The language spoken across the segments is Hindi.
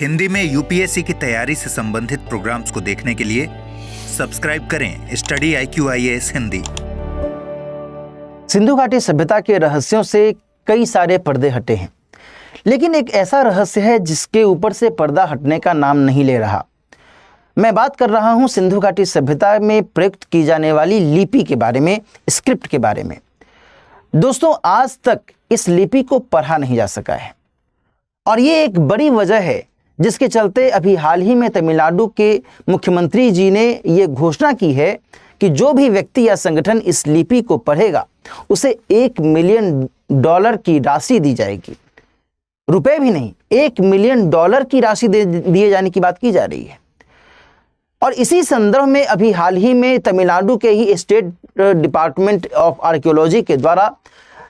हिंदी में यूपीएससी की तैयारी से संबंधित प्रोग्राम्स को देखने के लिए सब्सक्राइब करें स्टडी IQIAS हिंदी। सिंधु घाटी सभ्यता के रहस्यों से कई सारे पर्दे हटे हैं, लेकिन एक ऐसा रहस्य है जिसके ऊपर से पर्दा हटने का नाम नहीं ले रहा। मैं बात कर रहा हूं सिंधु घाटी सभ्यता में प्रयुक्त की जाने वाली लिपि के बारे में, स्क्रिप्ट के बारे में। दोस्तों, आज तक इस लिपि को पढ़ा नहीं जा सका है और ये एक बड़ी वजह है जिसके चलते अभी हाल ही में तमिलनाडु के मुख्यमंत्री जी ने ये घोषणा की है कि जो भी व्यक्ति या संगठन इस लिपि को पढ़ेगा उसे $1 मिलियन की राशि दी जाएगी। रुपए भी नहीं, $1 मिलियन की राशि दिए जाने की बात की जा रही है। और इसी संदर्भ में अभी हाल ही में तमिलनाडु के ही स्टेट डिपार्टमेंट ऑफ आर्कियोलॉजी के द्वारा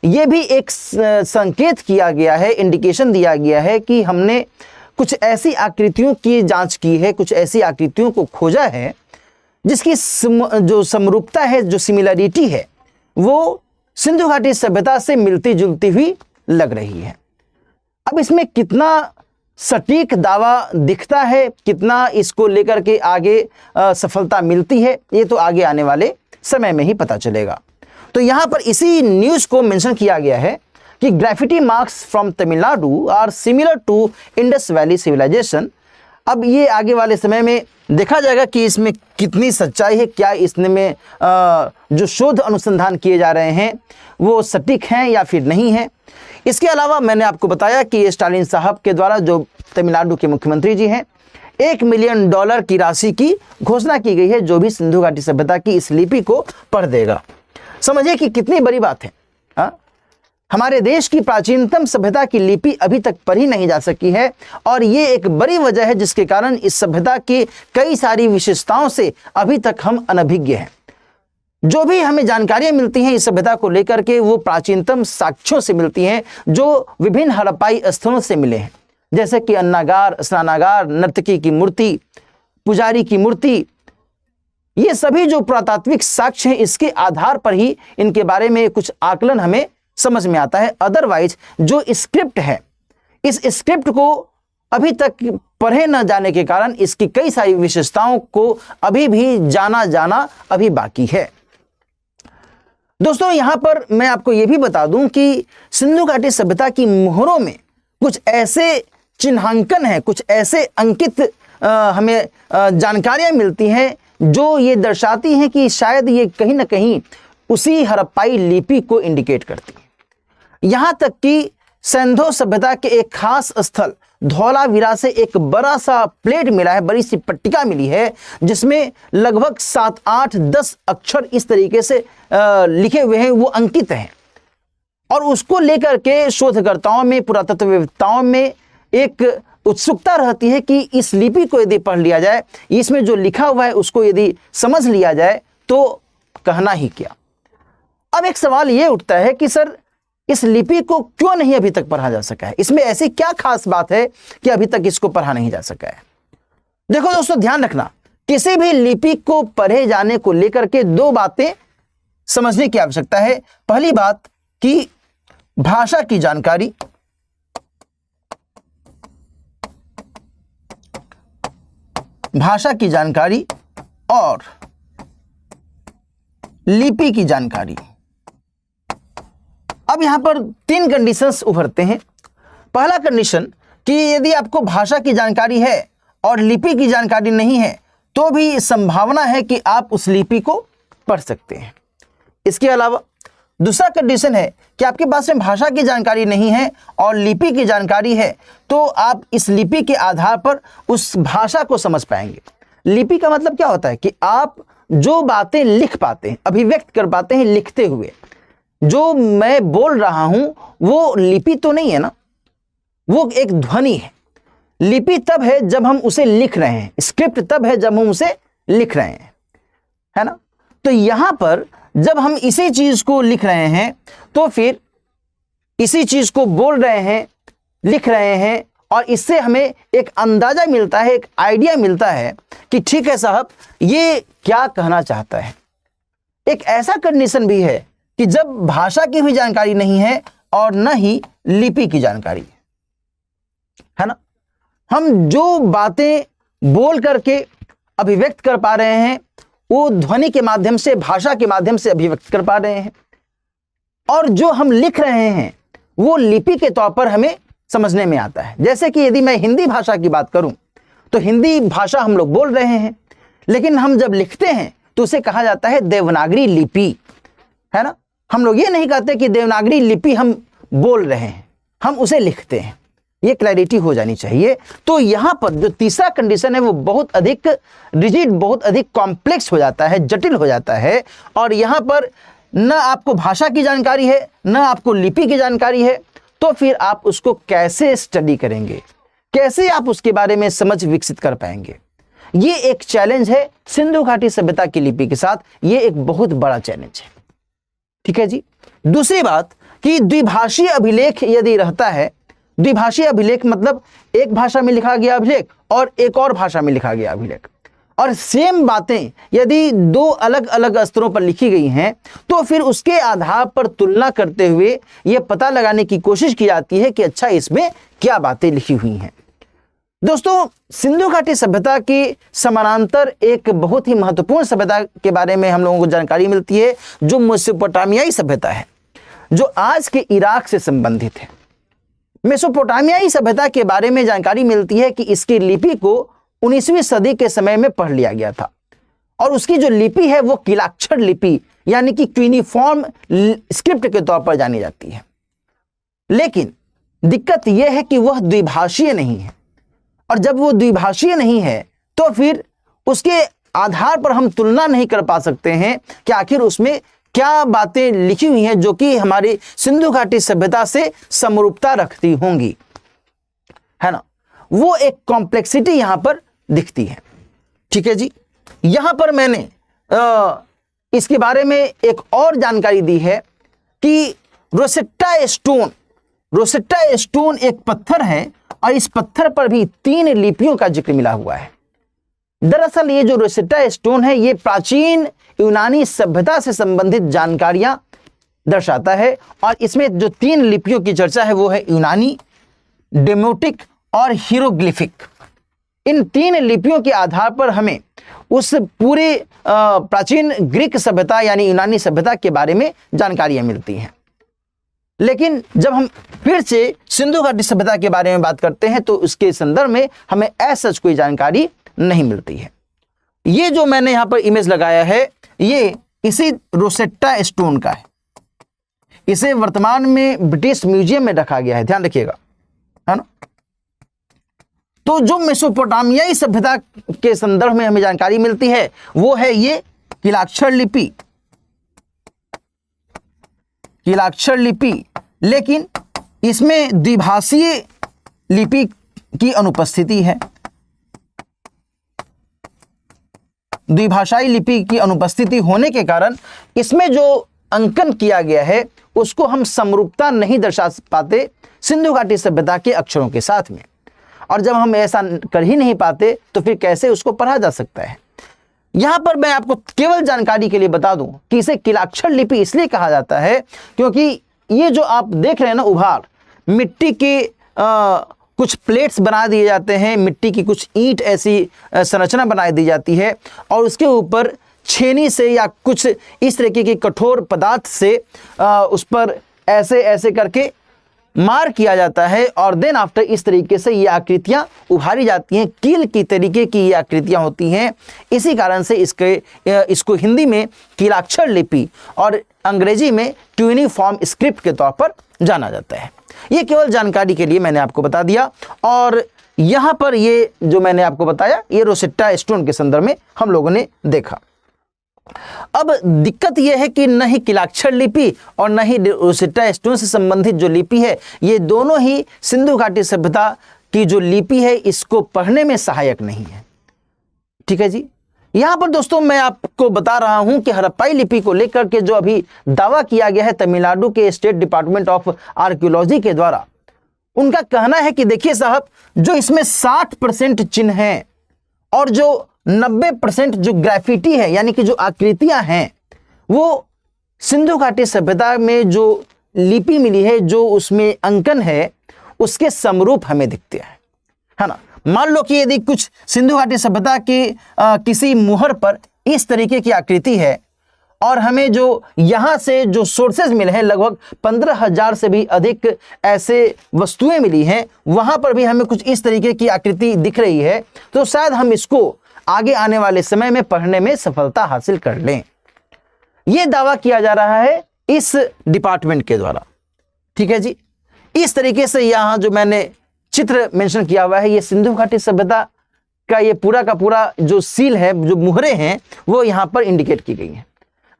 ये भी एक संकेत किया गया है, इंडिकेशन दिया गया है कि हमने कुछ ऐसी आकृतियों की जांच की है, कुछ ऐसी आकृतियों को खोजा है जिसकी जो समरूपता है, जो सिमिलरिटी है, वो सिंधु घाटी सभ्यता से मिलती जुलती हुई लग रही है। अब इसमें कितना सटीक दावा दिखता है, कितना इसको लेकर के आगे सफलता मिलती है, ये तो आगे आने वाले समय में ही पता चलेगा। तो यहाँ पर इसी न्यूज़ को मेंशन किया गया है कि graffiti marks from Tamil Nadu are similar to Indus valley civilization. अब ये आगे वाले समय में देखा जाएगा कि इसमें कितनी सच्चाई है, क्या इसमें जो शोध अनुसंधान किए जा रहे हैं वो सटीक हैं या फिर नहीं है। इसके अलावा मैंने आपको बताया कि स्टालिन साहब के द्वारा, जो तमिलनाडु के मुख्यमंत्री जी हैं, $1 मिलियन की राशि की घोषणा की गई है जो भी सिंधु घाटी सभ्यता की इस लिपि को पढ़ देगा। समझिए कि कितनी बड़ी बात है। हमारे देश की प्राचीनतम सभ्यता की लिपि अभी तक पढ़ी नहीं जा सकी है और ये एक बड़ी वजह है जिसके कारण इस सभ्यता की कई सारी विशेषताओं से अभी तक हम अनभिज्ञ हैं। जो भी हमें जानकारियां मिलती हैं इस सभ्यता को लेकर के, वो प्राचीनतम साक्ष्यों से मिलती हैं जो विभिन्न हड़प्पाई स्थलों से मिले हैं, जैसे कि अन्नागार, स्नानागार, नर्तकी की मूर्ति, पुजारी की मूर्ति। ये सभी जो पुरातात्विक साक्ष्य हैं, इसके आधार पर ही इनके बारे में कुछ आकलन हमें समझ में आता है। अदरवाइज जो स्क्रिप्ट है, इस स्क्रिप्ट को अभी तक पढ़े न जाने के कारण इसकी कई सारी विशेषताओं को अभी भी जाना अभी बाकी है। दोस्तों, यहां पर मैं आपको यह भी बता दूं कि सिंधु घाटी सभ्यता की मोहरों में कुछ ऐसे चिन्हांकन है, कुछ ऐसे अंकित हमें जानकारियां मिलती हैं जो ये दर्शाती हैं कि शायद ये कहीं ना कहीं उसी हड़प्पाई लिपि को इंडिकेट करती है। यहां तक कि सिंधु सभ्यता के एक खास स्थल धौलावीरा से एक बड़ा सा प्लेट मिला है, बड़ी सी पट्टिका मिली है जिसमें लगभग 7, 8, 10 अक्षर इस तरीके से लिखे हुए हैं, वो अंकित हैं। और उसको लेकर के शोधकर्ताओं में, पुरातत्ववेत्ताओं में एक उत्सुकता रहती है कि इस लिपि को यदि पढ़ लिया जाए, इसमें जो लिखा हुआ है उसको यदि समझ लिया जाए तो कहना ही क्या। अब एक सवाल ये उठता है कि सर, इस लिपि को क्यों नहीं अभी तक पढ़ा जा सका है? इसमें ऐसी क्या खास बात है कि अभी तक इसको पढ़ा नहीं जा सका है? देखो दोस्तों, ध्यान रखना, किसी भी लिपि को पढ़े जाने को लेकर के 2 बातें समझने की आवश्यकता है। पहली बात कि भाषा की जानकारी, और लिपि की जानकारी। अब यहां पर 3 कंडीशंस उभरते हैं। पहला कंडीशन कि यदि आपको भाषा की जानकारी है और लिपि की जानकारी नहीं है तो भी संभावना है कि आप उस लिपि को पढ़ सकते हैं। इसके अलावा दूसरा कंडीशन है कि आपके पास में भाषा की जानकारी नहीं है और लिपि की जानकारी है तो आप इस लिपि के आधार पर उस भाषा को समझ पाएंगे। लिपि का मतलब क्या होता है कि आप जो बातें लिख पाते हैं, अभिव्यक्त कर पाते हैं लिखते हुए। जो मैं बोल रहा हूं वो लिपि तो नहीं है ना, वो एक ध्वनि है। लिपि तब है जब हम उसे लिख रहे हैं, स्क्रिप्ट तब है जब हम उसे लिख रहे हैं, है ना। तो यहां पर जब हम इसी चीज को लिख रहे हैं तो फिर इसी चीज को बोल रहे हैं, लिख रहे हैं, और इससे हमें एक अंदाजा मिलता है, एक आइडिया मिलता है कि ठीक है साहब, ये क्या कहना चाहता है। एक ऐसा कंडीशन भी है कि जब भाषा की भी जानकारी नहीं है और न ही लिपि की जानकारी है ना। हम जो बातें बोल करके अभिव्यक्त कर पा रहे हैं वो ध्वनि के माध्यम से, भाषा के माध्यम से अभिव्यक्त कर पा रहे हैं, और जो हम लिख रहे हैं वो लिपि के तौर पर हमें समझने में आता है। जैसे कि यदि मैं हिंदी भाषा की बात करूं तो हिंदी भाषा हम लोग बोल रहे हैं, लेकिन हम जब लिखते हैं तो उसे कहा जाता है देवनागरी लिपि, है ना। हम लोग ये नहीं कहते कि देवनागरी लिपि हम बोल रहे हैं, हम उसे लिखते हैं। ये क्लैरिटी हो जानी चाहिए। तो यहां पर जो तीसरा कंडीशन है वो बहुत अधिक रिजिड, बहुत अधिक कॉम्प्लेक्स हो जाता है, जटिल हो जाता है, और यहां पर न आपको भाषा की जानकारी है, न आपको लिपि की जानकारी है, तो फिर आप उसको कैसे स्टडी करेंगे, कैसे आप उसके बारे में समझ विकसित कर पाएंगे। ये एक चैलेंज है सिंधु घाटी सभ्यता की लिपि के साथ, ये एक बहुत बड़ा चैलेंज है। ठीक है जी। दूसरी बात कि द्विभाषीय अभिलेख यदि रहता है, द्विभाषीय अभिलेख मतलब एक भाषा में लिखा गया अभिलेख और एक और भाषा में लिखा गया अभिलेख, और सेम बातें यदि दो अलग अलग स्तरों पर लिखी गई हैं तो फिर उसके आधार पर तुलना करते हुए यह पता लगाने की कोशिश की जाती है कि अच्छा इसमें क्या बातें लिखी हुई हैं। दोस्तों, सिंधु घाटी सभ्यता की समानांतर एक बहुत ही महत्वपूर्ण सभ्यता के बारे में हम लोगों को जानकारी मिलती है, जो मेसोपोटामियाई सभ्यता है, जो आज के इराक से संबंधित है। मेसोपोटामियाई सभ्यता के बारे में जानकारी मिलती है कि इसकी लिपि को 19वीं सदी के समय में पढ़ लिया गया था, और उसकी जो लिपि है वो किलाक्षर लिपि यानी कि क्यूनिफॉर्म स्क्रिप्ट के तौर पर जानी जाती है। लेकिन दिक्कत यह है कि वह द्विभाषीय नहीं है, और जब वो द्विभाषीय नहीं है तो फिर उसके आधार पर हम तुलना नहीं कर पा सकते हैं कि आखिर उसमें क्या बातें लिखी हुई हैं जो कि हमारी सिंधु घाटी सभ्यता से समरूपता रखती होंगी, है ना। वो एक कॉम्प्लेक्सिटी यहां पर दिखती है। ठीक है जी। यहां पर मैंने इसके बारे में एक और जानकारी दी है कि रोसेट्टा स्टोन एक पत्थर है, और इस पत्थर पर भी 3 लिपियों का जिक्र मिला हुआ है। दरअसल ये जो रोसेट्टा स्टोन है ये प्राचीन यूनानी सभ्यता से संबंधित जानकारियां दर्शाता है, और इसमें जो 3 लिपियों की चर्चा है वो है यूनानी, डेमोटिक और हीरोग्लिफिक। इन 3 लिपियों के आधार पर हमें उस पूरे प्राचीन ग्रीक सभ्यता यानी यूनानी सभ्यता के बारे में जानकारियां मिलती हैं। लेकिन जब हम फिर से सिंधु घाटी सभ्यता के बारे में बात करते हैं तो उसके संदर्भ में हमें ऐसा कोई जानकारी नहीं मिलती है। ये जो मैंने यहां पर इमेज लगाया है ये इसी रोसेट्टा स्टोन का है। इसे वर्तमान में ब्रिटिश म्यूजियम में रखा गया है, ध्यान रखिएगा, है ना। तो जो मेसोपोटामियाई सभ्यता के संदर्भ में हमें जानकारी मिलती है वो है ये किलाक्षर लिपि, लेकिन इसमें द्विभाषीय लिपि की अनुपस्थिति है। द्विभाषाई लिपि की अनुपस्थिति होने के कारण इसमें जो अंकन किया गया है उसको हम समरूपता नहीं दर्शा पाते सिंधु घाटी सभ्यता के अक्षरों के साथ में, और जब हम ऐसा कर ही नहीं पाते तो फिर कैसे उसको पढ़ा जा सकता है। यहां पर मैं आपको केवल जानकारी के लिए बता दूं कि इसे किलाक्षर लिपि इसलिए कहा जाता है क्योंकि ये जो आप देख रहे हैं ना उभार, मिट्टी के कुछ प्लेट्स बना दिए जाते हैं, मिट्टी की कुछ ईंट ऐसी संरचना बना दी जाती है, और उसके ऊपर छेनी से या कुछ इस तरीके के कठोर पदार्थ से उस पर ऐसे ऐसे करके मार किया जाता है, और देन आफ्टर इस तरीके से ये आकृतियां उभारी जाती हैं। कील की तरीके की ये आकृतियां होती हैं। इसी कारण से इसको हिंदी में किलाक्षर लिपि और अंग्रेजी में क्यूनिफॉर्म स्क्रिप्ट के तौर पर जाना जाता है। ये केवल जानकारी के लिए मैंने आपको बता दिया, और यहाँ पर ये जो मैंने आपको बताया ये रोसेट्टा स्टोन के संदर्भ में हम लोगों ने देखा। अब दिक्कत यह है कि न ही किलाक्षर लिपि और न ही रोसेट्टा स्टोन से संबंधित जो लिपि है ये दोनों ही सिंधु घाटी सभ्यता की जो लिपि है इसको पढ़ने में सहायक नहीं है। ठीक है जी। यहां पर दोस्तों मैं आपको बता रहा हूं कि हड़प्पाई लिपि को लेकर के जो अभी दावा किया गया है तमिलनाडु के स्टेट डिपार्टमेंट ऑफ आर्कियोलॉजी के द्वारा, उनका कहना है कि देखिए साहब, जो इसमें 60% चिन्ह हैं और जो 90% जो ग्राफिटी है यानी कि जो आकृतियां हैं वो सिंधु घाटी सभ्यता में जो लिपि मिली है, जो उसमें अंकन है उसके समरूप हमें दिखते हैं, है ना। मान लो कि यदि कुछ सिंधु घाटी सभ्यता की किसी मुहर पर इस तरीके की आकृति है और हमें जो यहाँ से जो सोर्सेज मिले हैं, लगभग 15,000 से भी अधिक ऐसे वस्तुएं मिली हैं, वहाँ पर भी हमें कुछ इस तरीके की आकृति दिख रही है, तो शायद हम इसको आगे आने वाले समय में पढ़ने में सफलता हासिल कर लें। ये दावा किया जा रहा है इस डिपार्टमेंट के द्वारा। ठीक है जी, इस तरीके से यहाँ जो मैंने चित्र मेंशन किया हुआ है, ये सिंधु घाटी सभ्यता का ये पूरा का पूरा जो सील है, जो मुहरें हैं, वो यहाँ पर इंडिकेट की गई हैं।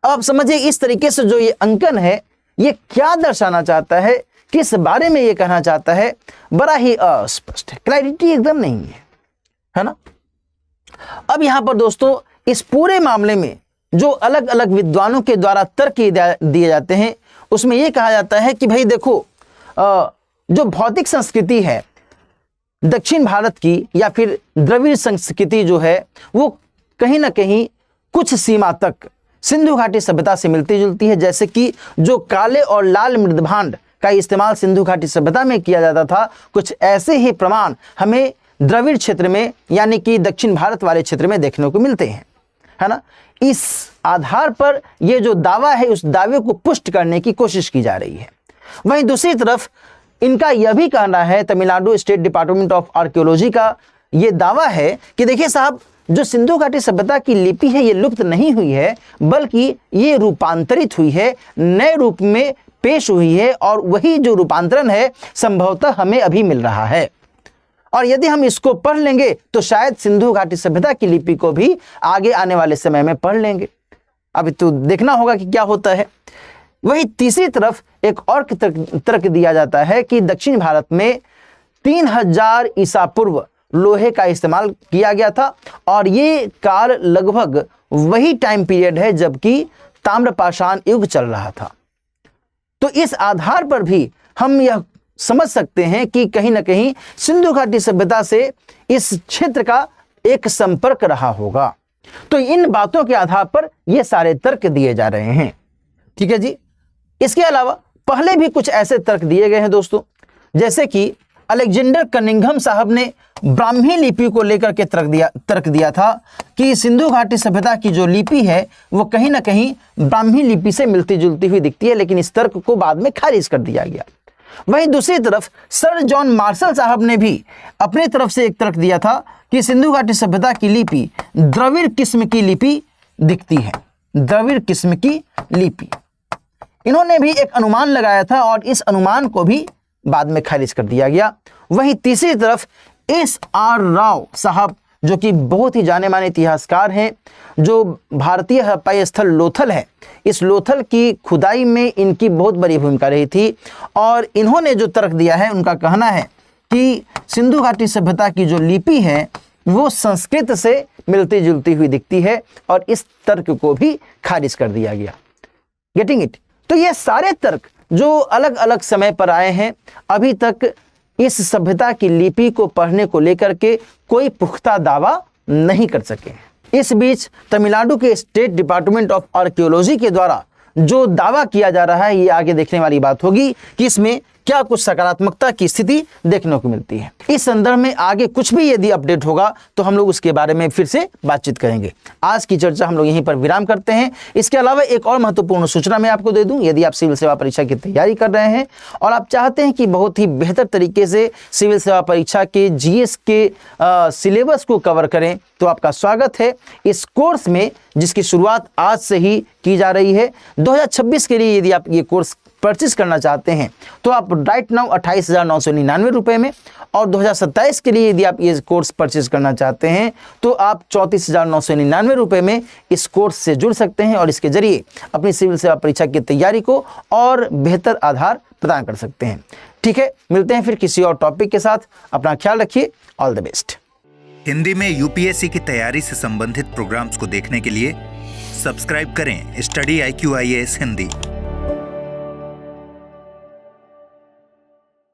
अब आप समझिए इस तरीके से जो ये अंकन है, ये क्या दर्शाना चाहता है, किस बारे में ये कहना चाहता है, बड़ा ही अस्पष्ट है, क्लैरिटी एकदम नहीं है ना। अब यहाँ पर दोस्तों इस पूरे मामले में जो अलग अलग विद्वानों के द्वारा तर्क दिए जाते हैं, उसमें ये कहा जाता है कि भाई देखो, जो भौतिक संस्कृति है दक्षिण भारत की या फिर द्रविड़ संस्कृति जो है, वो कहीं ना कहीं कुछ सीमा तक सिंधु घाटी सभ्यता से मिलती जुलती है। जैसे कि जो काले और लाल मृदभांड का इस्तेमाल सिंधु घाटी सभ्यता में किया जाता था, कुछ ऐसे ही प्रमाण हमें द्रविड़ क्षेत्र में यानी कि दक्षिण भारत वाले क्षेत्र में देखने को मिलते हैं, है ना। इस आधार पर यह जो दावा है, उस दावे को पुष्ट करने की कोशिश की जा रही है। वहीं दूसरी तरफ इनका यह भी कहना है, Tamil Nadu state department of archaeology का यह दावा है कि देखिए साहब, जो सिंधु घाटी सभ्यता की लिपि है, ये लुप्त नहीं हुई है, बल्कि ये रूपांतरित हुई है, नए रूप में पेश हुई है, और वही जो रूपांतरण है संभवतः हमें अभी मिल रहा है। और यदि हम इसको पढ़ लेंगे तो शायद सिंधु घाटी सभ्यता की लिपि को भी आगे आने वाले समय में पढ़ लेंगे। अभी तो देखना होगा कि क्या होता है। वही तीसरी तरफ एक और तर्क दिया जाता है कि दक्षिण भारत में 3000 ईसा पूर्व लोहे का इस्तेमाल किया गया था, और ये काल लगभग वही टाइम पीरियड है जबकि ताम्रपाषाण युग चल रहा था। तो इस आधार पर भी हम यह समझ सकते हैं कि कहीं ना कहीं सिंधु घाटी सभ्यता से इस क्षेत्र का एक संपर्क रहा होगा। तो इन बातों के आधार पर ये सारे तर्क दिए जा रहे हैं। ठीक है जी। इसके अलावा पहले भी कुछ ऐसे तर्क दिए गए हैं दोस्तों, जैसे कि अलेक्जेंडर कनिंघम साहब ने ब्राह्मी लिपि को लेकर के तर्क दिया था कि सिंधु घाटी सभ्यता की जो लिपि है वो कहीं ना कहीं ब्राह्मी लिपि से मिलती जुलती हुई दिखती है, लेकिन इस तर्क को बाद में खारिज कर दिया गया। वहीं दूसरी तरफ सर जॉन मार्शल साहब ने भी अपनी तरफ से एक तर्क दिया था कि सिंधु घाटी सभ्यता की लिपि द्रविड़ किस्म की लिपि दिखती है, द्रविड़ किस्म की लिपि। इन्होंने भी एक अनुमान लगाया था और इस अनुमान को भी बाद में खारिज कर दिया गया। वहीं तीसरी तरफ S.R. राव साहब, जो कि बहुत ही जाने माने इतिहासकार हैं, जो भारतीय हड़प्पा स्थल लोथल है, इस लोथल की खुदाई में इनकी बहुत बड़ी भूमिका रही थी, और इन्होंने जो तर्क दिया है, उनका कहना है कि सिंधु घाटी सभ्यता की जो लिपि है वो संस्कृत से मिलती जुलती हुई दिखती है, और इस तर्क को भी खारिज कर दिया गया। Getting it? तो ये सारे तर्क जो अलग अलग समय पर आए हैं, अभी तक इस सभ्यता की लिपि को पढ़ने को लेकर के कोई पुख्ता दावा नहीं कर सके। इस बीच तमिलनाडु के स्टेट डिपार्टमेंट ऑफ आर्कियोलॉजी के द्वारा जो दावा किया जा रहा है, ये आगे देखने वाली बात होगी कि इसमें क्या कुछ सकारात्मकता की स्थिति देखने को मिलती है। इस संदर्भ में आगे कुछ भी यदि अपडेट होगा तो हम लोग उसके बारे में फिर से बातचीत करेंगे। आज की चर्चा हम लोग यहीं पर विराम करते हैं। इसके अलावा एक और महत्वपूर्ण सूचना मैं आपको दे दूं, यदि आप सिविल सेवा परीक्षा की तैयारी कर रहे हैं और आप चाहते हैं कि बहुत ही बेहतर तरीके से सिविल सेवा परीक्षा के GS के सिलेबस को कवर करें, तो आपका स्वागत है इस कोर्स में, जिसकी शुरुआत आज से ही की जा रही है। 2026 के लिए यदि आप ये कोर्स परचेज करना चाहते हैं तो आप राइट नाउ 28,999 रुपये में, और 2027 के लिए यदि आप ये कोर्स परचेज करना चाहते हैं तो आप 34,999 रुपये में इस कोर्स से जुड़ सकते हैं, और इसके जरिए अपनी सिविल सेवा परीक्षा की तैयारी को और बेहतर आधार प्रदान कर सकते हैं। ठीक है, मिलते हैं फिर किसी और टॉपिक के साथ। अपना ख्याल रखिए। All the best. हिंदी में UPSC की तैयारी से संबंधित प्रोग्राम्स को देखने के लिए सब्सक्राइब करें स्टडी IQ IAS हिंदी।